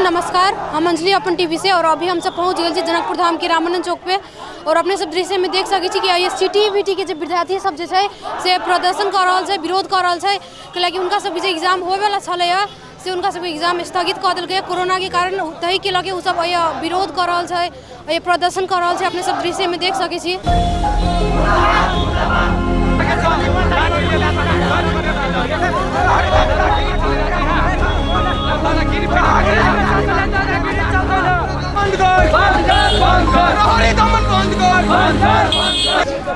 नमस्कार, हम अंजलि अपन टीवी से और अभी हम सब पहुँच गए जनकपुर धाम के रामानंद चौक पे और अपने सब दृश्य में देख सके कि आई सिटी के विद्यार्थी सब से प्रदर्शन कर रहा है, विरोध कर रहा है कि उनका सब एग्जाम होवेला से उनका सब एग्जाम स्थगित कर दिल गया कोरोना के कारण, तही के लगे सब विरोध कर रहा है, प्रदर्शन कर रहा है। अपने सब दृश्य में देख सके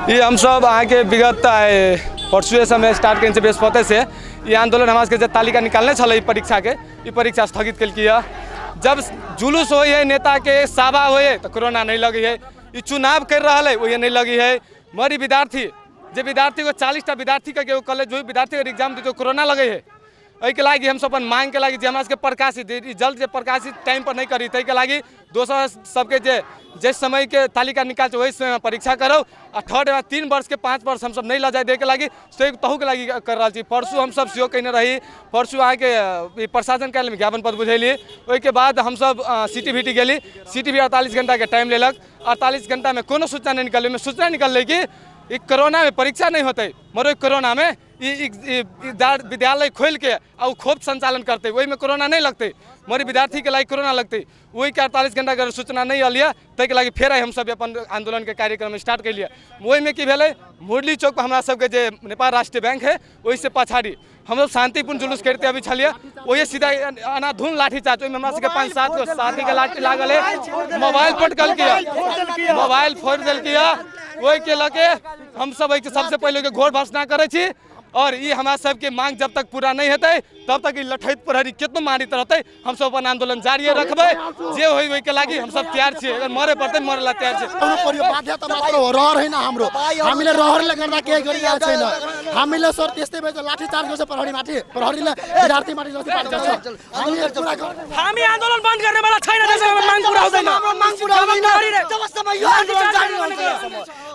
ये हम सब आए के विगत परसुए समय स्टार्ट करने से बृहस्पति से ये आंदोलन हमारे के तालिका निकालने चल परीक्षा के परीक्षा स्थगित कल किया। जब जुलूस हो नेता के साबा हो तो कोरोना नहीं लगी है, ये चुनाव कर रहा है वो ये नहीं लगी है। मरी विद्यार्थी को 40टा विद्यार्थी का कॉलेज जो विद्यार्थी का एग्जाम दी तो कोरोना लगे है। के लगी हम सब अपन मांग के लगी हमारे प्रकाशित जल्द से प्रकाशित टाइम पर नहीं करी तई के लगी दोसर सबके जिस समय के तालिका निकाल वही समय परीक्षा करो और थर्ड 3 वर्ष के 5 वर्ष हम सब नहीं ला जाए दे के लगी तहू के लगी कर रहा। परसू हम सब सीओ कहने रही, परसू आए के प्रशासन कार्यालय में ज्ञापन पत्र बुझेली। के बाद हम सब सिटी गली, सिटी भी 48 घंटा के टाइम लेलक। 48 घंटा में कोनो सूचना नहीं निकल में सूचना निकल कि कोरोना में परीक्षा नहीं होते, मरो कोरोना में विद्यालय खोल के और खूब संचालन करते वही में कोरोना नहीं लगते, मरी विद्यार्थी के लगी कोरोना लगते वही के 48 घंटा के सूचना नहीं अलिया तई के लगी फिर हम सब अपन आंदोलन के कार्यक्रम स्टार्ट कर लिया। वही में कि भेले मुरली चौक पर हमारा सबके जे नेपाल राष्ट्रीय बैंक है वही से पछाड़ी हम लोग शांतिपूर्ण जुलूस करते अभी छलिए वही सीधा अनाधुन लाठीचार्ज में हमारा सबके 5-7 गो साथी के लाठी लागल है, मोबाइल पटकल किया, मोबाइल फोड़ दिल किया। वही के लगे हम सब सबसे पहले के घोर भर्सना करे छी और ये हमारा सबके मांग जब तक पूरा नहीं होते तब तक लठैत प्रहरी कितना मारित रहते हम सब अपन आंदोलन जारी रखबे। जे होई वही के लागी हम सब तैयार छी, अगर मरे पड़ते मरे ला तैयार छी। बाध्यता मात्र रहर हैन हाम्रो, हामीले रहर ले गर्दा के गरिया छैन, हामीले सर त्यस्तै बेच लाठी चार्ज गर्छ प्रहरीले विद्यार्थी माथि जति पार्छ। हामी आन्दोलन बन्द गर्ने वाला छैन, त्यसैले माग पूरा हुँदैन। माग पूरा हुँदैन जबसम्म यो आन्दोलन जारी रहन्छ।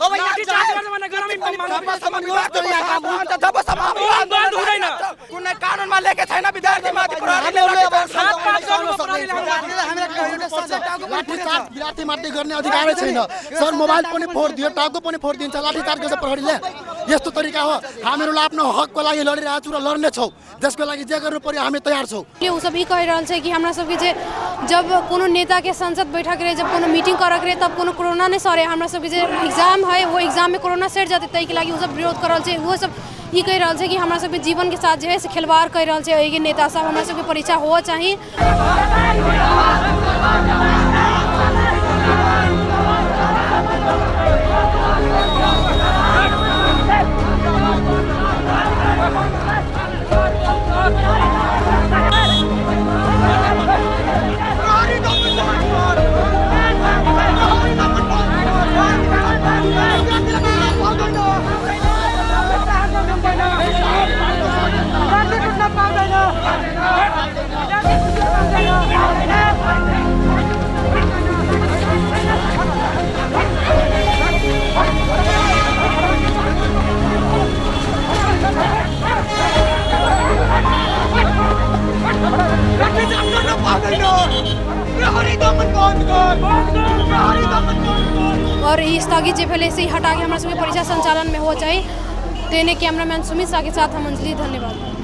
अब लाठी चार्ज गर्ने भने गरमी पनि जबसम्म विवाद गरिया काम हुन्छ जबसम्म बन्द हुँदैन। कुनै कानुनमा लेखे छैन विद्यार्थी माथि प्रहरीले अब 7-5 गर्नु प्रहरीले लाठी चार्ज विद्यार्थी माथि गर्ने अधिकार छैन। सर मोबाइल पनि फोड़ दियो, टाउको पनि फोड़ दिन्छ, लाठी चार्ज गर्छ प्रहरीले। यस्तो तरिका हो, हामीहरुले आफ्नो हकको लागि लडिरहेका छौं र लड्ने छौं, जसको लागि जे गर्नु पर्यो हामी तयार छौं। ये उ सब ई कह रहल छै कि हमरा सब के जब कोनो नेता के संसद बैठक रहे, जब कोनो मीटिंग करक रहे तब कोनो कोरोना नहीं सरे, हमरा सब के एग्जाम है वो एग्जाम में कोरोना सेट जाते तई के लागि उ सब विरोध कर रहल छै। वो सब ई कह रहल छै कि हमरा सब के जीवन के साथ जो है से खिलवाड़ कर रहल छै। एके नेता सब हमरा सब के परीक्षा हो चाहिए। और स्थगित जे भेले से हटा के हमरा सबके परीक्षा संचालन में हो जाए। तेने कैमरामैन सुमित शाह के साथ हम अंजलि, धन्यवाद।